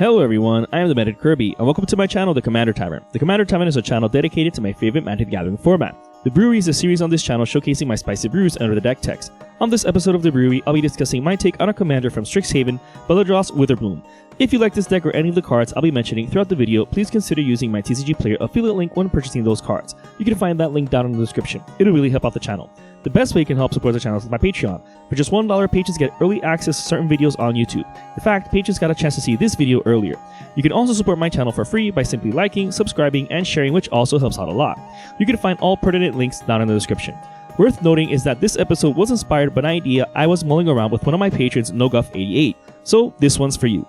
Hello everyone, I am the Magic Kirby, and welcome to my channel, The Commander Tavern. The Commander Tavern is a channel dedicated to my favorite Magic Gathering format. The Brewery is a series on this channel showcasing my spicy brews under the deck text. On this episode of The Brewery, I'll be discussing my take on a commander from Strixhaven, Beledros Witherbloom. If you like this deck or any of the cards I'll be mentioning throughout the video, please consider using my TCG Player affiliate link when purchasing those cards. You can find that link down in the description. It'll really help out the channel. The best way you can help support the channel is with my Patreon. For just $1, patrons get early access to certain videos on YouTube. In fact, patrons got a chance to see this video earlier. You can also support my channel for free by simply liking, subscribing, and sharing, which also helps out a lot. You can find all pertinent links down in the description. Worth noting is that this episode was inspired by an idea I was mulling around with one of my patrons, NoGuff88, so this one's for you.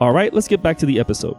Alright, let's get back to the episode.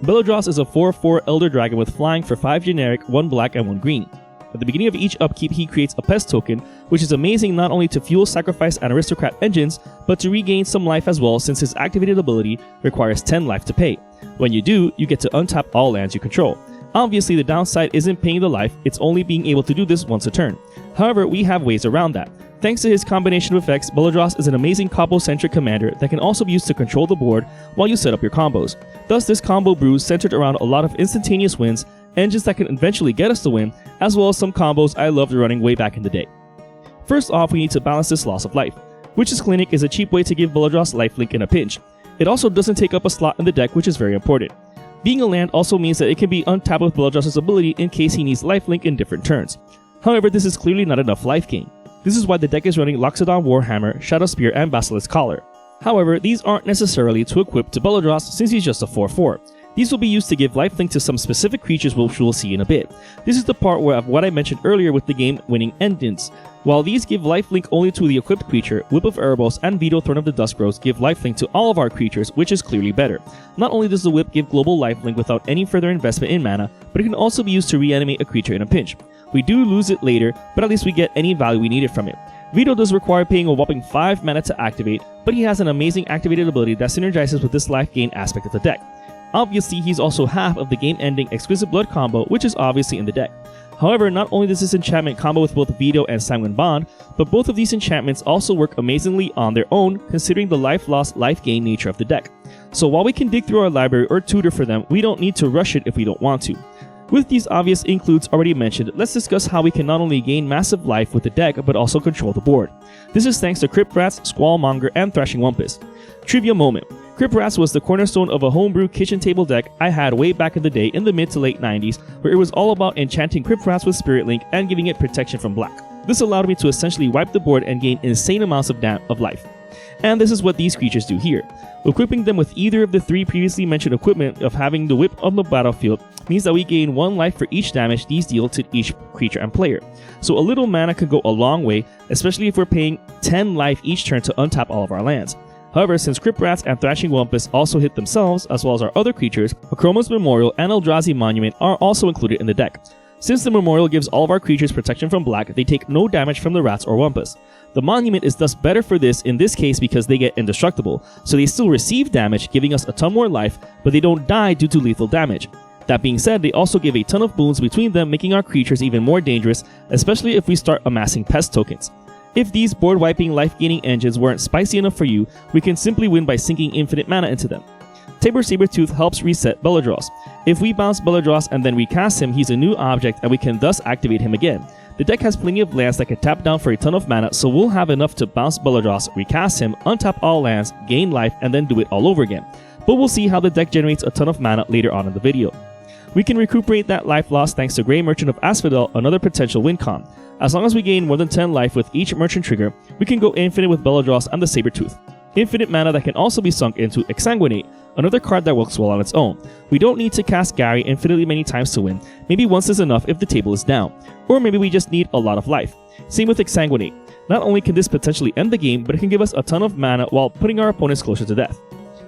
Beledros is a 4/4 Elder Dragon with flying for 5 generic, 1 black, and 1 green. At the beginning of each upkeep, he creates a pest token, which is amazing not only to fuel sacrifice and aristocrat engines, but to regain some life as well since his activated ability requires 10 life to pay. When you do, you get to untap all lands you control. Obviously, the downside isn't paying the life, it's only being able to do this once a turn. However, we have ways around that. Thanks to his combination of effects, Beledros is an amazing combo-centric commander that can also be used to control the board while you set up your combos. Thus, this combo brew is centered around a lot of instantaneous wins, engines that can eventually get us the win, as well as some combos I loved running way back in the day. First off, we need to balance this loss of life. Witch's Clinic is a cheap way to give Beledros lifelink in a pinch. It also doesn't take up a slot in the deck, which is very important. Being a land also means that it can be untapped with Beledros' ability in case he needs lifelink in different turns. However, this is clearly not enough life gain. This is why the deck is running Loxodon Warhammer, Shadow Spear, and Basilisk Collar. However, these aren't necessarily to equip to Beledros since he's just a 4/4. These will be used to give lifelink to some specific creatures which we'll see in a bit. This is the part where of what I mentioned earlier with the game-winning engines. While these give lifelink only to the equipped creature, Whip of Erebos and Veto Throne of the Duskbros give lifelink to all of our creatures, which is clearly better. Not only does the Whip give global lifelink without any further investment in mana, but it can also be used to reanimate a creature in a pinch. We do lose it later, but at least we get any value we needed from it. Veto does require paying a whopping 5 mana to activate, but he has an amazing activated ability that synergizes with this life gain aspect of the deck. Obviously, he's also half of the game-ending Exquisite Blood combo, which is obviously in the deck. However, not only does this enchantment combo with both Veto and Sanguine Bond, but both of these enchantments also work amazingly on their own, considering the life loss, life gain nature of the deck. So while we can dig through our library or tutor for them, we don't need to rush it if we don't want to. With these obvious includes already mentioned, let's discuss how we can not only gain massive life with the deck, but also control the board. This is thanks to Crypt Rats, Squallmonger, and Thrashing Wumpus. Trivia moment. Crypt Rats was the cornerstone of a homebrew kitchen table deck I had way back in the day in the mid to late 90s, where it was all about enchanting Crypt Rats with Spirit Link and giving it protection from black. This allowed me to essentially wipe the board and gain insane amounts of life. And this is what these creatures do here. Equipping them with either of the 3 previously mentioned equipment of having the Whip on the battlefield means that we gain 1 life for each damage these deal to each creature and player. So a little mana could go a long way, especially if we're paying 10 life each turn to untap all of our lands. However, since Crypt Rats and Thrashing Wumpus also hit themselves, as well as our other creatures, Akroma's Memorial and Eldrazi Monument are also included in the deck. Since the Memorial gives all of our creatures protection from black, they take no damage from the Rats or Wumpus. The Monument is thus better for this in this case because they get indestructible, so they still receive damage, giving us a ton more life, but they don't die due to lethal damage. That being said, they also give a ton of boons between them, making our creatures even more dangerous, especially if we start amassing pest tokens. If these board-wiping life-gaining engines weren't spicy enough for you, we can simply win by sinking infinite mana into them. Tabor Sabertooth helps reset Beledros. If we bounce Beledros and then recast him, he's a new object and we can thus activate him again. The deck has plenty of lands that can tap down for a ton of mana, so we'll have enough to bounce Beledros, recast him, untap all lands, gain life, and then do it all over again. But we'll see how the deck generates a ton of mana later on in the video. We can recuperate that life loss thanks to Grey Merchant of Asphodel, another potential win con. As long as we gain more than 10 life with each merchant trigger, we can go infinite with Beledros and the Sabertooth. Infinite mana that can also be sunk into Exsanguinate, another card that works well on its own. We don't need to cast Gary infinitely many times to win, maybe once is enough if the table is down. Or maybe we just need a lot of life. Same with Exsanguinate. Not only can this potentially end the game, but it can give us a ton of mana while putting our opponents closer to death.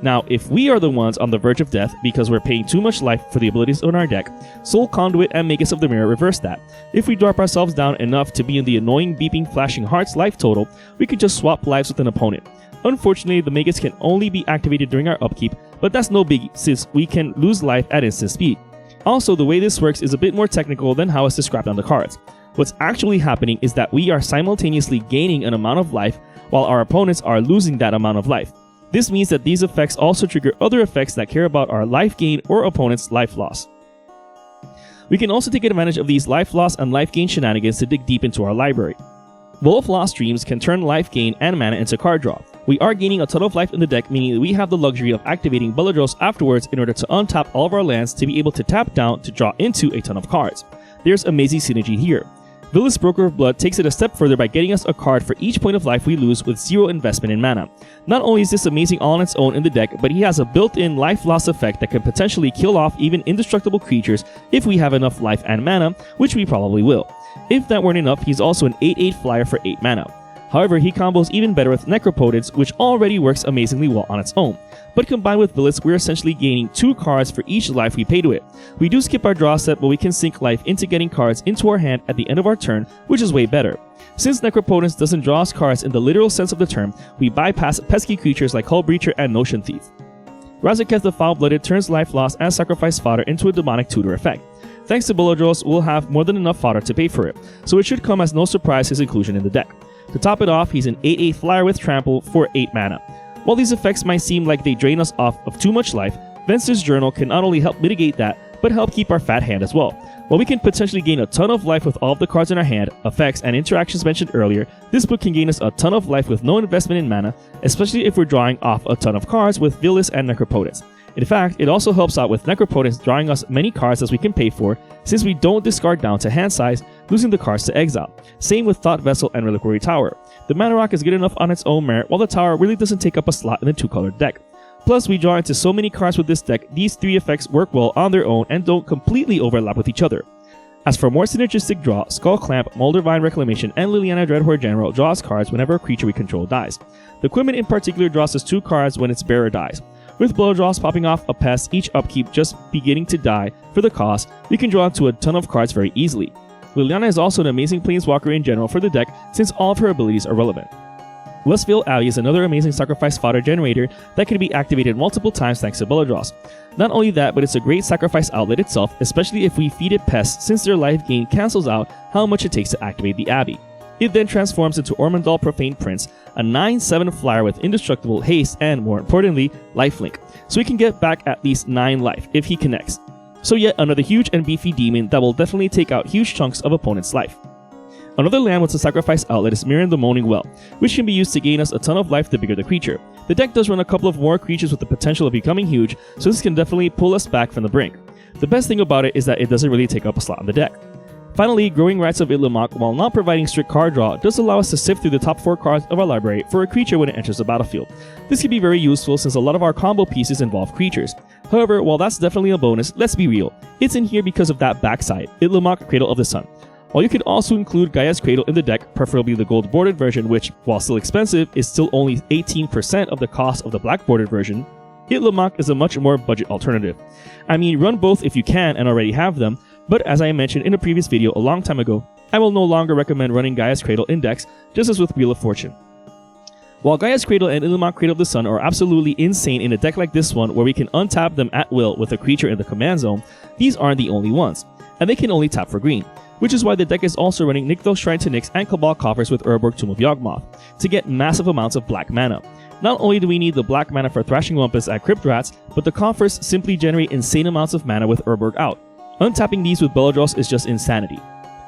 Now, if we are the ones on the verge of death because we're paying too much life for the abilities on our deck, Soul Conduit and Magus of the Mirror reverse that. If we drop ourselves down enough to be in the annoying beeping flashing hearts life total, we can just swap lives with an opponent. Unfortunately, the Magus can only be activated during our upkeep, but that's no biggie since we can lose life at instant speed. Also, the way this works is a bit more technical than how it's described on the cards. What's actually happening is that we are simultaneously gaining an amount of life while our opponents are losing that amount of life. This means that these effects also trigger other effects that care about our life gain or opponent's life loss. We can also take advantage of these life loss and life gain shenanigans to dig deep into our library. Both lost dreams can turn life gain and mana into card draw. We are gaining a ton of life in the deck, meaning that we have the luxury of activating Beledros afterwards in order to untap all of our lands to be able to tap down to draw into a ton of cards. There's amazing synergy here. Villainous Broker of Blood takes it a step further by getting us a card for each point of life we lose with 0 investment in mana. Not only is this amazing all on its own in the deck, but he has a built-in life loss effect that can potentially kill off even indestructible creatures if we have enough life and mana, which we probably will. If that weren't enough, he's also an 8/8 flyer for 8 mana. However, he combos even better with Necropotence, which already works amazingly well on its own. But combined with Villains, we're essentially gaining 2 cards for each life we pay to it. We do skip our draw step, but we can sink life into getting cards into our hand at the end of our turn, which is way better. Since Necropotence doesn't draw us cards in the literal sense of the term, we bypass pesky creatures like Hull Breacher and Notion Thief. Razaketh the Foul-Blooded turns life loss and sacrifice fodder into a demonic tutor effect. Thanks to Beledros, we'll have more than enough fodder to pay for it, so it should come as no surprise his inclusion in the deck. To top it off, he's an 8/8 flyer with trample for 8 mana. While these effects might seem like they drain us off of too much life, Venser's Journal can not only help mitigate that, but help keep our fat hand as well. While we can potentially gain a ton of life with all of the cards in our hand, effects, and interactions mentioned earlier, this book can gain us a ton of life with no investment in mana, especially if we're drawing off a ton of cards with Villainous and Necropotence. In fact, it also helps out with Necropotence drawing us many cards as we can pay for, since we don't discard down to hand size, losing the cards to exile. Same with Thought Vessel and Reliquary Tower. The Mana Rock is good enough on its own merit, while the Tower really doesn't take up a slot in the 2-colored deck. Plus, we draw into so many cards with this deck, these 3 effects work well on their own and don't completely overlap with each other. As for more synergistic draw, Skull Clamp, Moldavine Reclamation, and Liliana Dreadhorde General draws cards whenever a creature we control dies. The Equipment in particular draws us 2 cards when its bearer dies. With Beledros popping off a pest each upkeep just beginning to die for the cost, we can draw into a ton of cards very easily. Liliana is also an amazing planeswalker in general for the deck since all of her abilities are relevant. Westvale Alley is another amazing sacrifice fodder generator that can be activated multiple times thanks to Beledros. Not only that, but it's a great sacrifice outlet itself, especially if we feed it pests since their life gain cancels out how much it takes to activate the Abbey. It then transforms into Ormondal Profane Prince, a 9/7 flyer with indestructible haste and, more importantly, lifelink, so he can get back at least 9 life if he connects. So yet another huge and beefy demon that will definitely take out huge chunks of opponent's life. Another land with a sacrifice outlet is Mirren the Moaning Well, which can be used to gain us a ton of life the bigger the creature. The deck does run a couple of more creatures with the potential of becoming huge, so this can definitely pull us back from the brink. The best thing about it is that it doesn't really take up a slot in the deck. Finally, Growing Rights of Itlimoc, while not providing strict card draw, does allow us to sift through the top 4 cards of our library for a creature when it enters the battlefield. This can be very useful since a lot of our combo pieces involve creatures. However, while that's definitely a bonus, let's be real, it's in here because of that backside, Itlimoc Cradle of the Sun. While you could also include Gaia's Cradle in the deck, preferably the gold bordered version, which, while still expensive, is still only 18% of the cost of the black bordered version, Itlimoc is a much more budget alternative. I mean, run both if you can and already have them, but as I mentioned in a previous video a long time ago, I will no longer recommend running Gaia's Cradle in decks, just as with Wheel of Fortune. While Gaia's Cradle and Itlimoc Cradle of the Sun are absolutely insane in a deck like this one where we can untap them at will with a creature in the command zone, these aren't the only ones, and they can only tap for green, which is why the deck is also running Nykthos Shrine to Nyx and Cabal Coffers with Urborg Tomb of Yawgmoth to get massive amounts of black mana. Not only do we need the black mana for Thrashing Wumpus and Crypt Rats, but the Coffers simply generate insane amounts of mana with Urborg out. Untapping these with Beledros is just insanity.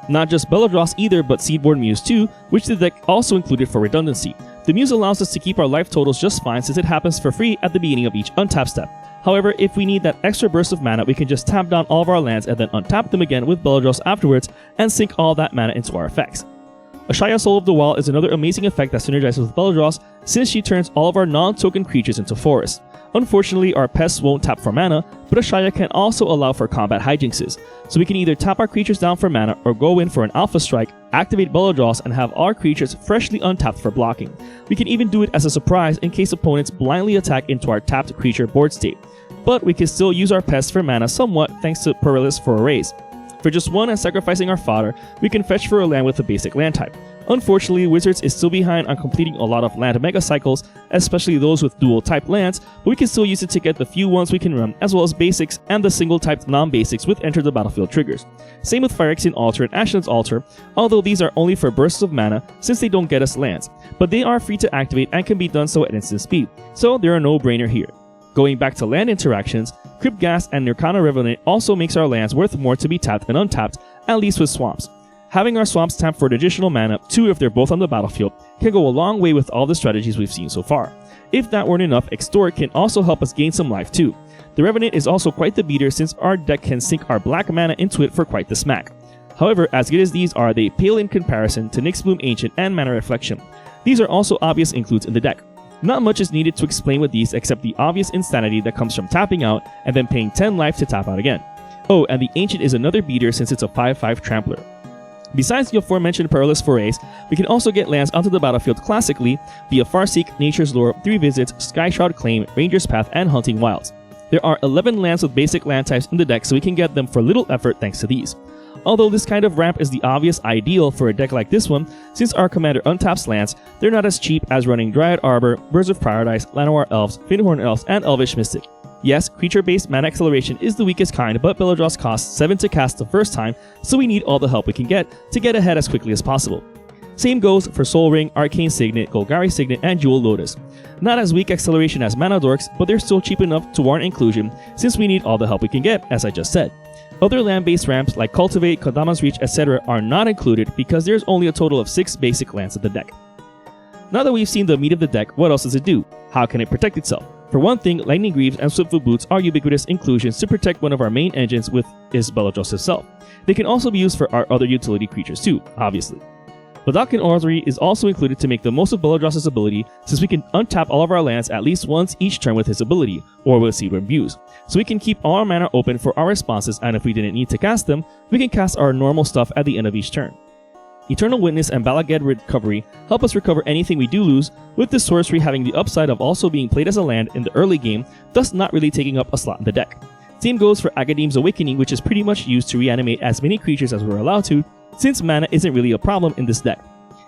Not just Beledros either, but Seedborn Muse too, which the deck also included for redundancy. The Muse allows us to keep our life totals just fine since it happens for free at the beginning of each untap step. However, if we need that extra burst of mana, we can just tap down all of our lands and then untap them again with Beledros afterwards and sink all that mana into our effects. Ashaya Soul of the Wall is another amazing effect that synergizes with Beledros since she turns all of our non-token creatures into forests. Unfortunately, our pests won't tap for mana, but Ashaya can also allow for combat hijinxes, so we can either tap our creatures down for mana or go in for an alpha strike, activate Beledros, and have our creatures freshly untapped for blocking. We can even do it as a surprise in case opponents blindly attack into our tapped creature board state. But we can still use our pests for mana somewhat thanks to Perilous for a raise. For just 1 and sacrificing our fodder, we can fetch for a land with a basic land type. Unfortunately, Wizards is still behind on completing a lot of land mega cycles, especially those with dual type lands, but we can still use it to get the few ones we can run, as well as basics and the single typed non-basics with enter the battlefield triggers. Same with Phyrexian Altar and Ashland's Altar, although these are only for bursts of mana since they don't get us lands, but they are free to activate and can be done so at instant speed, so they're a no-brainer here. Going back to land interactions, Cryptghast and Nirkana Revenant also makes our lands worth more to be tapped and untapped, at least with swamps. Having our swamps tapped for additional mana, 2 if they're both on the battlefield, can go a long way with all the strategies we've seen so far. If that weren't enough, Extort can also help us gain some life too. The Revenant is also quite the beater since our deck can sink our black mana into it for quite the smack. However, as good as these are, they pale in comparison to Nyxbloom Ancient and Mana Reflection. These are also obvious includes in the deck. Not much is needed to explain with these except the obvious insanity that comes from tapping out and then paying 10 life to tap out again. Oh, and the Ancient is another beater since it's a 5/5 Trampler. Besides the aforementioned perilous forays, we can also get lands onto the battlefield classically via Farseek, Nature's Lore, 3 Visits, Skyshroud Claim, Ranger's Path, and Hunting Wilds. There are 11 lands with basic land types in the deck, so we can get them for little effort thanks to these. Although this kind of ramp is the obvious ideal for a deck like this one, since our commander untaps lands, they're not as cheap as running Dryad Arbor, Birds of Paradise, Llanowar Elves, Fyndhorn Elves, and Elvish Mystic. Yes, creature-based mana acceleration is the weakest kind, but Beledros costs 7 to cast the first time, so we need all the help we can get to get ahead as quickly as possible. Same goes for Sol Ring, Arcane Signet, Golgari Signet, and Jewel Lotus. Not as weak acceleration as Mana Dorks, but they're still cheap enough to warrant inclusion since we need all the help we can get, as I just said. Other land-based ramps like Cultivate, Kodama's Reach, etc. are not included because there's only a total of 6 basic lands in the deck. Now that we've seen the meat of the deck, what else does it do? How can it protect itself? For one thing, Lightning Greaves and Swiftfoot Boots are ubiquitous inclusions to protect one of our main engines with Beledros himself. They can also be used for our other utility creatures too, obviously. Vodalkin Orrery is also included to make the most of Beledros' ability, since we can untap all of our lands at least once each turn with his ability, or with Seedworm Views. So we can keep all our mana open for our responses, and if we didn't need to cast them, we can cast our normal stuff at the end of each turn. Eternal Witness and Balaged Recovery help us recover anything we do lose, with this sorcery having the upside of also being played as a land in the early game, thus not really taking up a slot in the deck. Same goes for Agadeem's Awakening, which is pretty much used to reanimate as many creatures as we're allowed to, since mana isn't really a problem in this deck.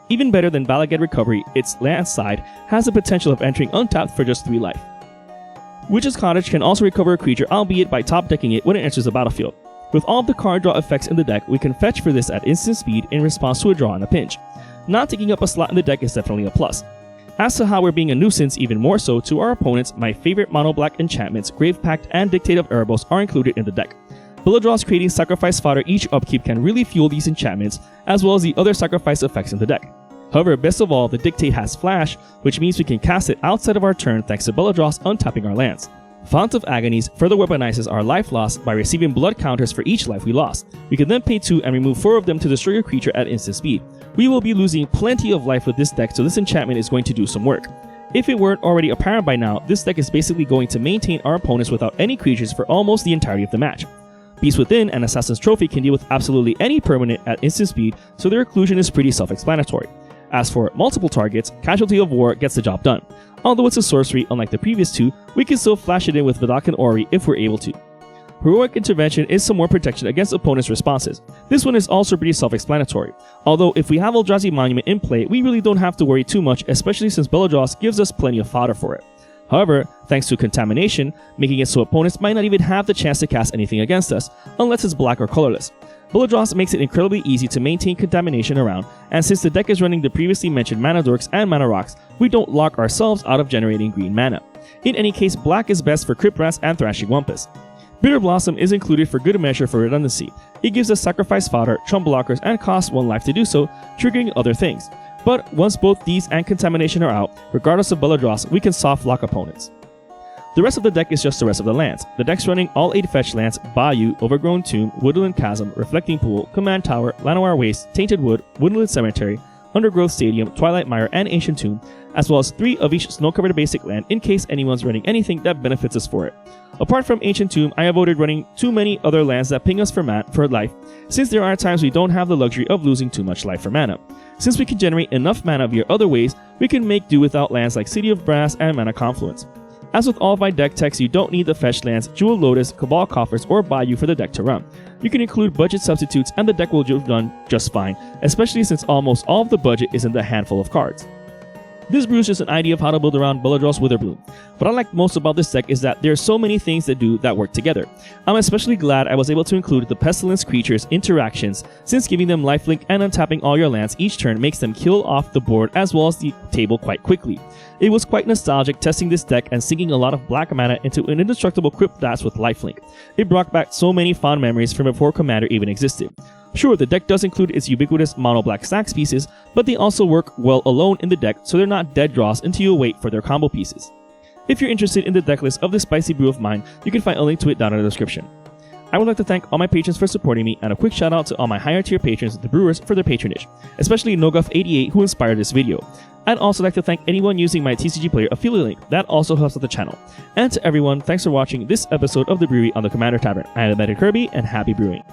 Even better than Balaged Recovery, its land side has the potential of entering untapped for just 3 life. Witch's Cottage can also recover a creature, albeit by top decking it when it enters the battlefield. With all of the card draw effects in the deck, we can fetch for this at instant speed in response to a draw in a pinch. Not taking up a slot in the deck is definitely a plus. As to how we're being a nuisance, even more so to our opponents, my favorite mono-black enchantments, Grave Pact and Dictate of Erebos are included in the deck. Beledros creating sacrifice fodder each upkeep can really fuel these enchantments, as well as the other sacrifice effects in the deck. However, best of all, the Dictate has Flash, which means we can cast it outside of our turn thanks to Beledros untapping our lands. Font of Agonies further weaponizes our life loss by receiving blood counters for each life we lost. We can then pay 2 and remove 4 of them to destroy your creature at instant speed. We will be losing plenty of life with this deck, so this enchantment is going to do some work. If it weren't already apparent by now, this deck is basically going to maintain our opponents without any creatures for almost the entirety of the match. Beast Within and Assassin's Trophy can deal with absolutely any permanent at instant speed, so their inclusion is pretty self-explanatory. As for multiple targets, Casualty of War gets the job done. Although it's a sorcery, unlike the previous 2, we can still flash it in with Vodalkin Orrery if we're able to. Heroic Intervention is some more protection against opponents' responses. This one is also pretty self-explanatory. Although if we have Eldrazi Monument in play, we really don't have to worry too much, especially since Beledros gives us plenty of fodder for it. However, thanks to Contamination, making it so opponents might not even have the chance to cast anything against us, unless it's black or colorless. Beledros makes it incredibly easy to maintain Contamination around, and since the deck is running the previously mentioned Mana Dorks and Mana Rocks, we don't lock ourselves out of generating green mana. In any case, black is best for Crypt Rats and Thrashing Wumpus. Bitter Blossom is included for good measure for redundancy. It gives us sacrifice fodder, chump blockers, and costs 1 life to do so, triggering other things. But once both these and Contamination are out, regardless of Beledros, we can soft lock opponents. The rest of the deck is just the rest of the lands. The deck's running all 8 fetch lands: Bayou, Overgrown Tomb, Woodland Chasm, Reflecting Pool, Command Tower, Llanowar Waste, Tainted Wood, Woodland Cemetery, Undergrowth Stadium, Twilight Mire, and Ancient Tomb, as well as 3 of each snow-covered basic land in case anyone's running anything that benefits us for it. Apart from Ancient Tomb, I avoided running too many other lands that ping us for life, since there are times we don't have the luxury of losing too much life for mana. Since we can generate enough mana via other ways, we can make do without lands like City of Brass and Mana Confluence. As with all of my deck techs, you don't need the Fetch Lands, Jewel Lotus, Cabal Coffers, or Bayou for the deck to run. You can include budget substitutes and the deck will run just fine, especially since almost all of the budget is in the handful of cards. This brew is just an idea of how to build around Beledros Witherbloom. What I like most about this deck is that there are so many things that work together. I'm especially glad I was able to include the Pestilence creatures' interactions, since giving them lifelink and untapping all your lands each turn makes them kill off the board as well as the table quite quickly. It was quite nostalgic testing this deck and sinking a lot of black mana into an indestructible Crypt Blast with lifelink. It brought back so many fond memories from before Commander even existed. Sure, the deck does include its ubiquitous mono black stax pieces, but they also work well alone in the deck, so they're not dead draws until you wait for their combo pieces. If you're interested in the deck list of this spicy brew of mine, you can find a link to it down in the description. I would like to thank all my patrons for supporting me, and a quick shout out to all my higher tier patrons, the brewers, for their patronage, especially Noguff88 who inspired this video. I'd also like to thank anyone using my TCG Player affiliate link, that also helps out the channel. And to everyone, thanks for watching this episode of The Brewery on the Commander Tavern. I am Darren Kirby, and happy brewing.